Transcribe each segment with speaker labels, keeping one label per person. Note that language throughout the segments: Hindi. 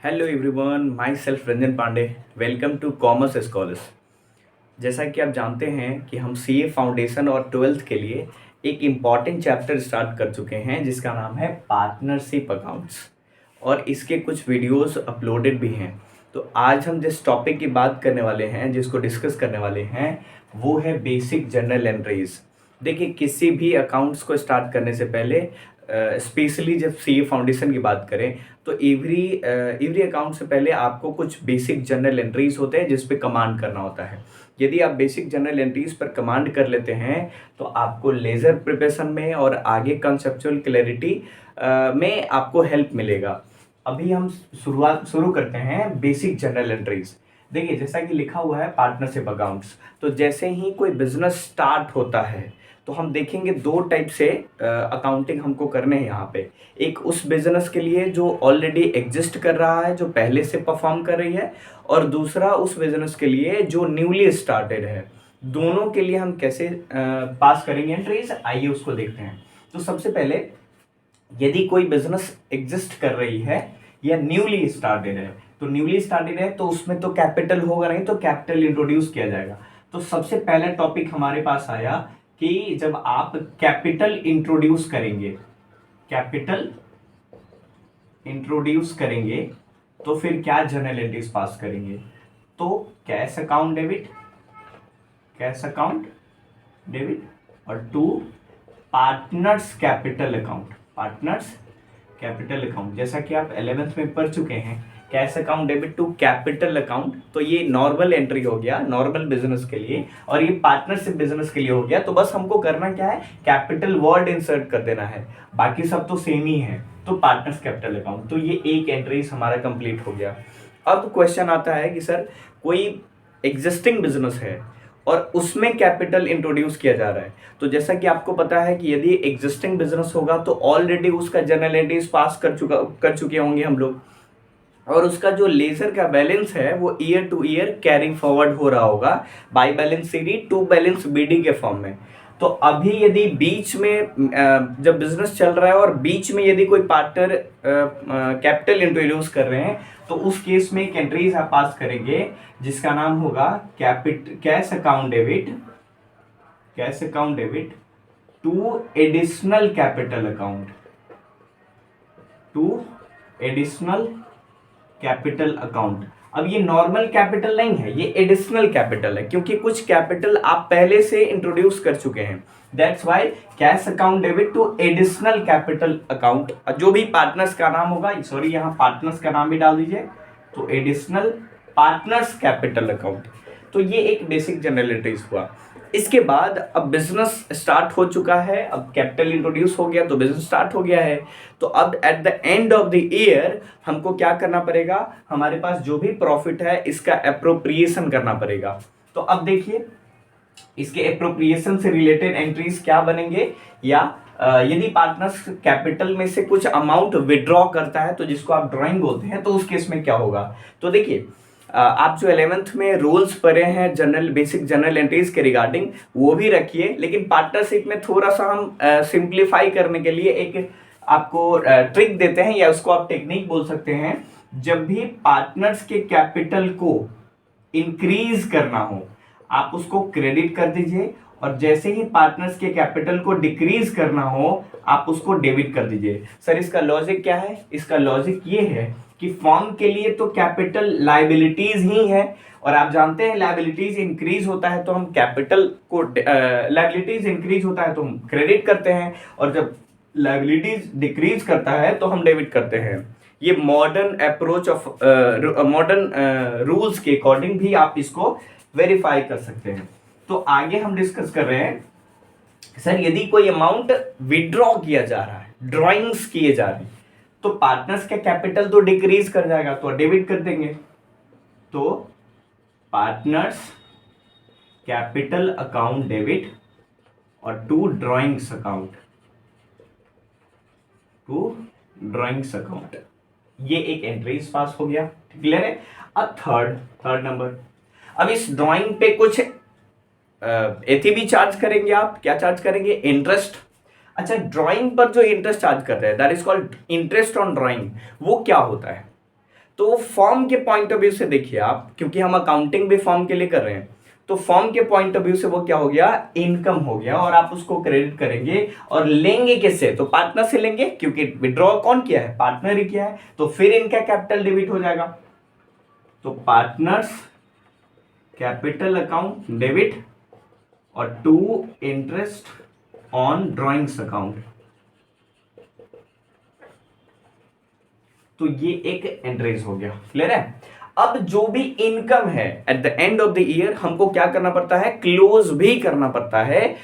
Speaker 1: Hello everyone, my self Ranjan Pandey. Welcome to commerce scholars. जैसा कि आप जानते हैं कि हम सीए फाउंडेशन और ट्वेल्थ के लिए एक इम्पॉर्टेंट चैप्टर स्टार्ट कर चुके हैं जिसका नाम है पार्टनरशिप अकाउंट्स, और इसके कुछ वीडियोस अपलोडेड भी हैं। तो आज हम जिस टॉपिक की बात करने वाले हैं, जिसको डिस्कस करने वाले हैं, वो है बेसिक जर्नल एंट्रीज। देखिए, किसी भी अकाउंट्स को स्टार्ट करने से पहले, स्पेशली जब सीए फाउंडेशन की बात करें, तो एवरी अकाउंट से पहले आपको कुछ बेसिक जर्नल एंट्रीज होते हैं जिस पे कमांड करना होता है। यदि आप बेसिक जर्नल एंट्रीज पर कमांड कर लेते हैं तो आपको लेजर प्रिपरेशन में और आगे कंसेप्चुअल क्लैरिटी में आपको हेल्प मिलेगा। अभी हम शुरू करते हैं बेसिक जर्नल एंट्रीज। देखिए, जैसा कि लिखा हुआ है पार्टनरशिप अकाउंट्स, तो जैसे ही कोई बिजनेस स्टार्ट होता है तो हम देखेंगे दो टाइप से अकाउंटिंग हमको करने हैं यहाँ पे। एक उस बिजनेस के लिए जो ऑलरेडी एग्जिस्ट कर रहा है, जो पहले से परफॉर्म कर रही है, और दूसरा उस बिजनेस के लिए जो न्यूली स्टार्टेड है। दोनों के लिए हम कैसे पास करेंगे एंट्रीज, आइए उसको देखते हैं। तो सबसे पहले, यदि कोई बिजनेस एग्जिस्ट कर रही है या न्यूली स्टार्टेड है, तो न्यूली स्टार्टेड है तो उसमें तो कैपिटल होगा नहीं, तो कैपिटल इंट्रोड्यूस किया जाएगा। तो सबसे पहला टॉपिक हमारे पास आया कि जब आप कैपिटल इंट्रोड्यूस करेंगे, कैपिटल इंट्रोड्यूस करेंगे तो फिर क्या जर्नल एंट्रीज पास करेंगे। तो cash account debit, cash account debit, और to partners capital account, partners capital account. जैसा कि आप 11th में पढ़ चुके हैं, cash account debit to capital account, तो ये नॉर्मल एंट्री हो गया नॉर्मल बिजनेस के लिए, और ये पार्टनरशिप बिजनेस के लिए हो गया। तो बस हमको करना क्या है, कैपिटल वर्ड इंसर्ट कर देना है, बाकी सब तो सेम ही है। तो पार्टनर्स कैपिटल अकाउंट, तो ये एक एंट्रीज हमारा कंप्लीट हो गया। अब क्वेश्चन आता है कि सर, कोई एग्जिस्टिंग बिजनेस है और उसमें कैपिटल इंट्रोड्यूस किया जा रहा है। तो जैसा कि आपको पता है कि यदि एग्जिस्टिंग बिजनेस होगा तो ऑलरेडी उसका जर्नल एंट्रीज पास कर चुके होंगे हम लोग, और उसका जो लेजर का बैलेंस है वो year to year carry forward हो रहा होगा by balance CD to balance BD के फॉर्म में। तो अभी यदि बीच में जब बिजनेस चल रहा है और बीच में यदि कोई पार्टनर कैपिटल इंट्रोड्यूस कर रहे हैं, तो उस केस में एक एंट्रीज आप पास करेंगे जिसका नाम होगा cash account debit, cash account debit to additional capital account, to additional capital account. अब ये नॉर्मल कैपिटल नहीं है, ये एडिशनल कैपिटल है, क्योंकि कुछ कैपिटल आप पहले से इंट्रोड्यूस कर चुके हैं। That's why cash account debit to additional capital account. जो भी पार्टनर्स का नाम होगा, सॉरी यहाँ पार्टनर्स का नाम भी डाल दीजिए, तो एडिशनल पार्टनर्स कैपिटल अकाउंट। तो ये एक बेसिक जनरल एंट्रीज हुआ। इसके बाद अब बिजनेस स्टार्ट हो चुका है, अब कैपिटल इंट्रोड्यूस हो गया तो बिजनेस स्टार्ट हो गया है। तो अब at the end of the year हमको क्या करना पड़ेगा, हमारे पास जो भी प्रॉफिट है इसका एप्रोप्रिएशन करना पड़ेगा। तो अब देखिए, इसके एप्रोप्रिएशन से रिलेटेड एंट्रीज क्या बनेंगे, या यदि पार्टनर्स कैपिटल में से कुछ अमाउंट विड्रॉ करता है, तो जिसको आप ड्राइंग बोलते हैं, तो उस केस में क्या होगा। तो देखिए, आप जो 11th में रूल्स पढ़े हैं जनरल बेसिक जनरल एंट्रीज के रिगार्डिंग, वो भी रखिए, लेकिन पार्टनरशिप में थोड़ा सा हम सिंप्लीफाई करने के लिए एक आपको ट्रिक देते हैं, या उसको आप टेक्निक बोल सकते हैं। जब भी पार्टनर्स के कैपिटल को इंक्रीज करना हो, आप उसको क्रेडिट कर दीजिए, और जैसे ही पार्टनर्स के कैपिटल को डिक्रीज करना हो, आप उसको डेबिट कर दीजिए। सर, इसका लॉजिक क्या है? इसका लॉजिक ये है कि फॉर्म के लिए तो कैपिटल लायबिलिटीज ही है, और आप जानते हैं लायबिलिटीज इंक्रीज होता है तो हम कैपिटल को, लायबिलिटीज इंक्रीज होता है तो हम क्रेडिट करते हैं, और जब लायबिलिटीज डिक्रीज करता है तो हम डेबिट करते हैं। ये modern approach of modern rules के अकॉर्डिंग भी आप इसको वेरीफाई कर सकते हैं। तो आगे हम डिस्कस कर रहे हैं, सर यदि कोई अमाउंट विड्रॉ किया जा रहा है, ड्रॉइंग्स किए जा रहे हैं, तो पार्टनर्स का कैपिटल तो डिक्रीज कर जाएगा, तो डेबिट कर देंगे। तो पार्टनर्स कैपिटल अकाउंट डेबिट और to drawings account, to drawings account, ये एक एंट्रीज पास हो गया। क्लियर है? अब थर्ड नंबर, अब इस ड्राइंग पे कुछ एथी भी चार्ज करेंगे आप। क्या चार्ज करेंगे? इंटरेस्ट। अच्छा, ड्राइंग पर जो इंटरेस्ट चार्ज कर रहे हैं, that is called interest on drawing. वो क्या होता है? तो फॉर्म के पॉइंट ऑफ व्यू से देखिए आप, क्योंकि हम अकाउंटिंग भी फॉर्म के लिए कर रहे हैं, तो फॉर्म के पॉइंट ऑफ व्यू से वो क्या हो गया, इनकम हो गया, और आप उसको क्रेडिट करेंगे और लेंगे किससे, तो पार्टनर से लेंगे, क्योंकि विड्रॉ कौन किया है, पार्टनर ही किया है, तो फिर इनका कैपिटल डेबिट हो जाएगा। तो पार्टनर्स कैपिटल अकाउंट डेबिट और to interest on drawings account, तो ये एक एंट्रीज हो गया। क्लियर है। अब जो भी इनकम है at the end of the year हमको क्या करना पड़ता है, क्लोज भी करना पड़ता है।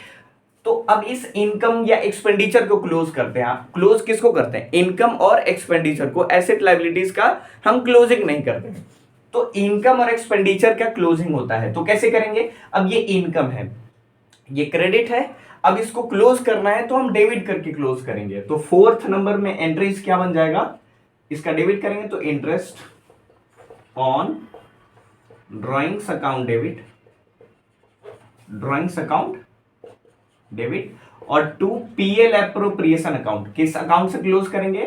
Speaker 1: तो अब इस इनकम या एक्सपेंडिचर को क्लोज करते हैं। आप क्लोज किसको करते हैं, इनकम और एक्सपेंडिचर को, एसेट लायबिलिटीज का हम क्लोजिंग नहीं करते हैं। तो इनकम और एक्सपेंडिचर का क्लोजिंग होता है, तो कैसे करेंगे, अब ये इनकम है, ये क्रेडिट है, अब इसको क्लोज करना है तो हम डेबिट करके क्लोज करेंगे। तो फोर्थ नंबर में एंट्रीज क्या बन जाएगा, इसका डेबिट करेंगे तो interest on drawings account debit, drawings account debit, और टू पीएल एप्रोप्रिएशन अकाउंट, किस अकाउंट से क्लोज करेंगे,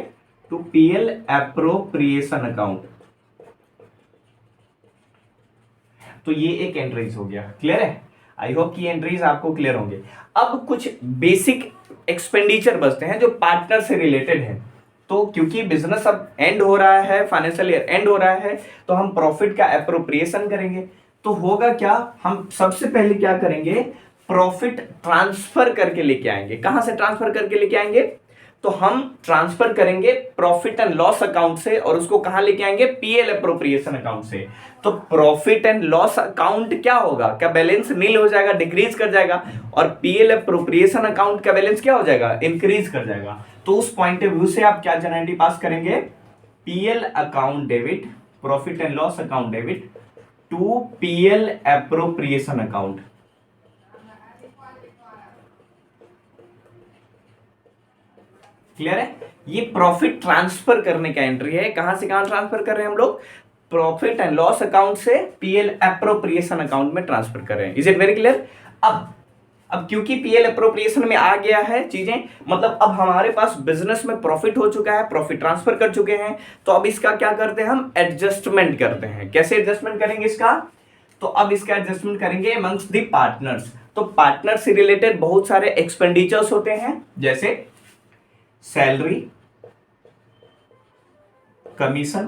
Speaker 1: टू पीएल एप्रोप्रिएशन अकाउंट। तो ये एक एंट्रीज हो गया। क्लियर है। आई होप कि एंट्रीज आपको क्लियर होंगे। अब कुछ बेसिक एक्सपेंडिचर बचते हैं जो पार्टनर से रिलेटेड है। तो क्योंकि बिजनेस अब एंड हो रहा है, फाइनेंशियल ईयर एंड हो रहा है, तो हम प्रॉफिट का एप्रोप्रिएशन करेंगे। तो होगा क्या, हम सबसे पहले क्या करेंगे, प्रॉफिट ट्रांसफर करके लेके आएंगे। कहां से ट्रांसफर करके लेके आएंगे, तो हम ट्रांसफर करेंगे प्रॉफिट एंड लॉस अकाउंट से, और उसको कहां लेके आएंगे, पीएल एप्रोप्रिएशन अकाउंट से। तो प्रॉफिट एंड लॉस अकाउंट क्या होगा, क्या बैलेंस नील हो जाएगा, डिक्रीज कर जाएगा, और पीएल एप्रोप्रिएशन अकाउंट का बैलेंस क्या हो जाएगा, इंक्रीज कर जाएगा। तो उस पॉइंट ऑफ व्यू से आप क्या जनरली पास करेंगे, PL account debit, profit and loss account debit to PL appropriation account. Clear है। ये प्रॉफिट ट्रांसफर करने का एंट्री है। कहां से कहां ट्रांसफर कर रहे हैं हम लोग, प्रॉफिट एंड लॉस अकाउंट से पीएल एप्रोप्रिएशन अकाउंट में ट्रांसफर कर रहे हैं। Is it very clear. अब क्योंकि पीएल एप्रोप्रिएशन में आ गया है चीजें, मतलब अब हमारे पास बिजनेस में प्रॉफिट हो चुका है, प्रॉफिट ट्रांसफर कर चुके हैं, तो अब इसका क्या करते हैं, हम एडजस्टमेंट करते हैं। कैसे एडजस्टमेंट करेंगे इसका, तो अब इसका एडजस्टमेंट करेंगे अमंग्स द पार्टनर्स। तो पार्टनर से रिलेटेड बहुत सारे एक्सपेंडिचर्स होते हैं, जैसे सैलरी, कमीशन।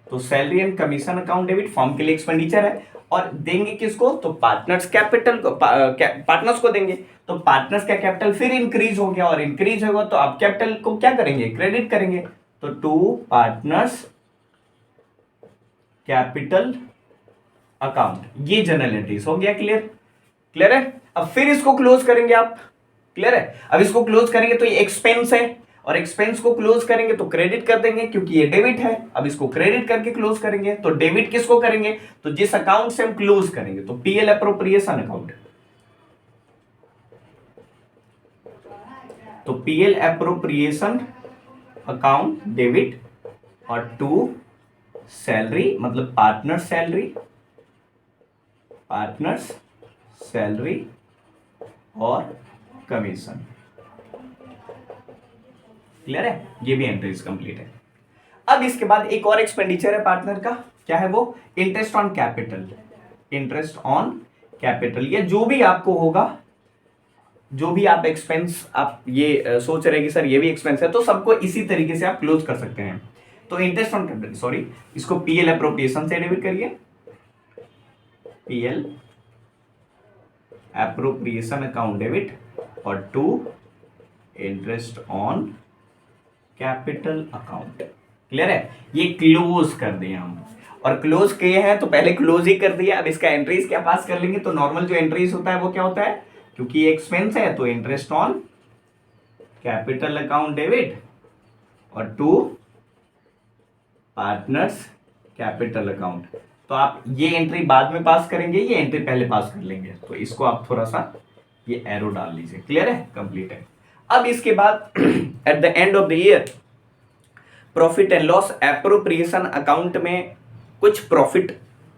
Speaker 1: तो salary and commission account debit form के लिए एक्सपेंडिचर है, और देंगे किसको, तो पार्टनर्स कैपिटल को, पार्टनर्स को देंगे। तो पार्टनर्स का कैपिटल फिर इंक्रीज हो गया, और इंक्रीज होगा तो आप कैपिटल को क्या करेंगे, क्रेडिट करेंगे। तो टू पार्टनर्स कैपिटल अकाउंट, ये जनरल एंट्रीज हो गया। क्लियर। क्लियर है। अब फिर इसको क्लोज करेंगे आप। क्लियर है। अब इसको क्लोज करेंगे तो ये एक्सपेंस है, और एक्सपेंस को क्लोज करेंगे तो क्रेडिट कर देंगे, क्योंकि ये डेबिट है। अब इसको क्रेडिट करके क्लोज करेंगे, तो डेबिट किसको करेंगे, तो जिस अकाउंट से हम क्लोज करेंगे, तो पीएल एप्रोप्रिएशन अकाउंट। तो पीएल एप्रोप्रिएशन अकाउंट डेबिट, और टू सैलरी, मतलब पार्टनर सैलरी, पार्टनर्स सैलरी और कमीशन। क्लियर है। ये भी एंट्रीज कंप्लीट है। अब इसके बाद एक और एक्सपेंडिचर है पार्टनर का, क्या है वो, interest on capital. Interest on capital, ये जो भी आपको होगा, जो भी आप एक्सपेंस आप ये सोच रहे कि सर ये भी एक्सपेंस है, तो सबको इसी तरीके से आप क्लोज कर सकते हैं। तो इंटरेस्ट ऑन कैपिटल, सॉरी, इसको पीएल एप्रोप्रिएशन से डेबिट करिए, पीएल एप्रोप्रिएशन अकाउंट डेबिट, और to interest on capital account. Clear है। ये क्लोज कर दिए हम, और क्लोज किए हैं तो पहले क्लोज ही कर दिया। अब इसका एंट्रीज क्या पास कर लेंगे, तो नॉर्मल जो एंट्रीज होता है वो क्या होता है, क्योंकि ये एक्सपेंस है तो interest on capital account debit, और टू पार्टनर्स कैपिटल अकाउंट। तो आप ये एंट्री बाद में पास करेंगे, ये एंट्री पहले पास कर लेंगे। तो इसको आप थोड़ा सा ये एरो डाल लीजिए। क्लियर है। कंप्लीट है। अब इसके बाद at the end of the year profit and loss appropriation account में कुछ प्रॉफिट,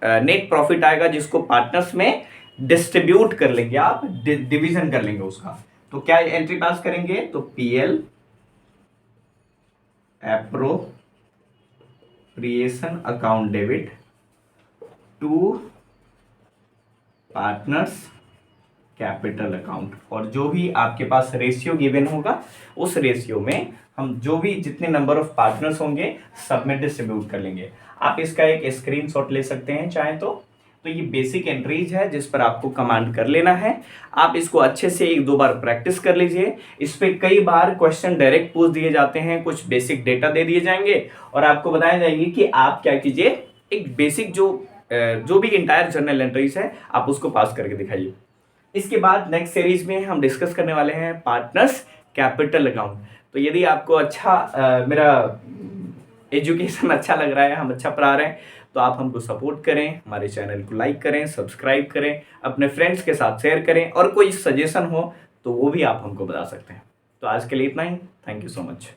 Speaker 1: नेट प्रॉफिट आएगा, जिसको पार्टनर्स में डिस्ट्रीब्यूट कर लेंगे आप, डिवीजन कर लेंगे उसका। तो क्या एंट्री पास करेंगे, तो PL appropriation account debit to partners capital account. और जो भी आपके पास रेशियो गिवन होगा उस रेशियो में हम जो भी जितने नंबर ऑफ पार्टनर्स होंगे सब में डिस्ट्रीब्यूट कर लेंगे। आप इसका एक स्क्रीनशॉट ले सकते हैं चाहे तो ये बेसिक एंट्रीज है जिस पर आपको कमांड कर लेना है। आप इसको अच्छे से एक दो बार प्रैक्टिस कर लीजिए। इस पे कई बार क्वेश्चन डायरेक्ट पूछ दिए जाते हैं, कुछ बेसिक डेटा दे दिए जाएंगे और आपको बताया जाएंगे कि आप क्या कीजिए, एक बेसिक जो भी इंटायर जर्नल एंट्रीज है आप उसको पास करके दिखाइए। इसके बाद नेक्स्ट सीरीज में हम डिस्कस करने वाले हैं पार्टनर्स कैपिटल अकाउंट। तो यदि आपको मेरा एजुकेशन अच्छा लग रहा है, हम अच्छा पढ़ा रहे हैं, तो आप हमको सपोर्ट करें, हमारे चैनल को लाइक करें, सब्सक्राइब करें, अपने फ्रेंड्स के साथ शेयर करें और कोई सजेशन हो तो वो भी आप हमको बता सकते हैं। तो आज के लिए इतना ही। Thank you so much.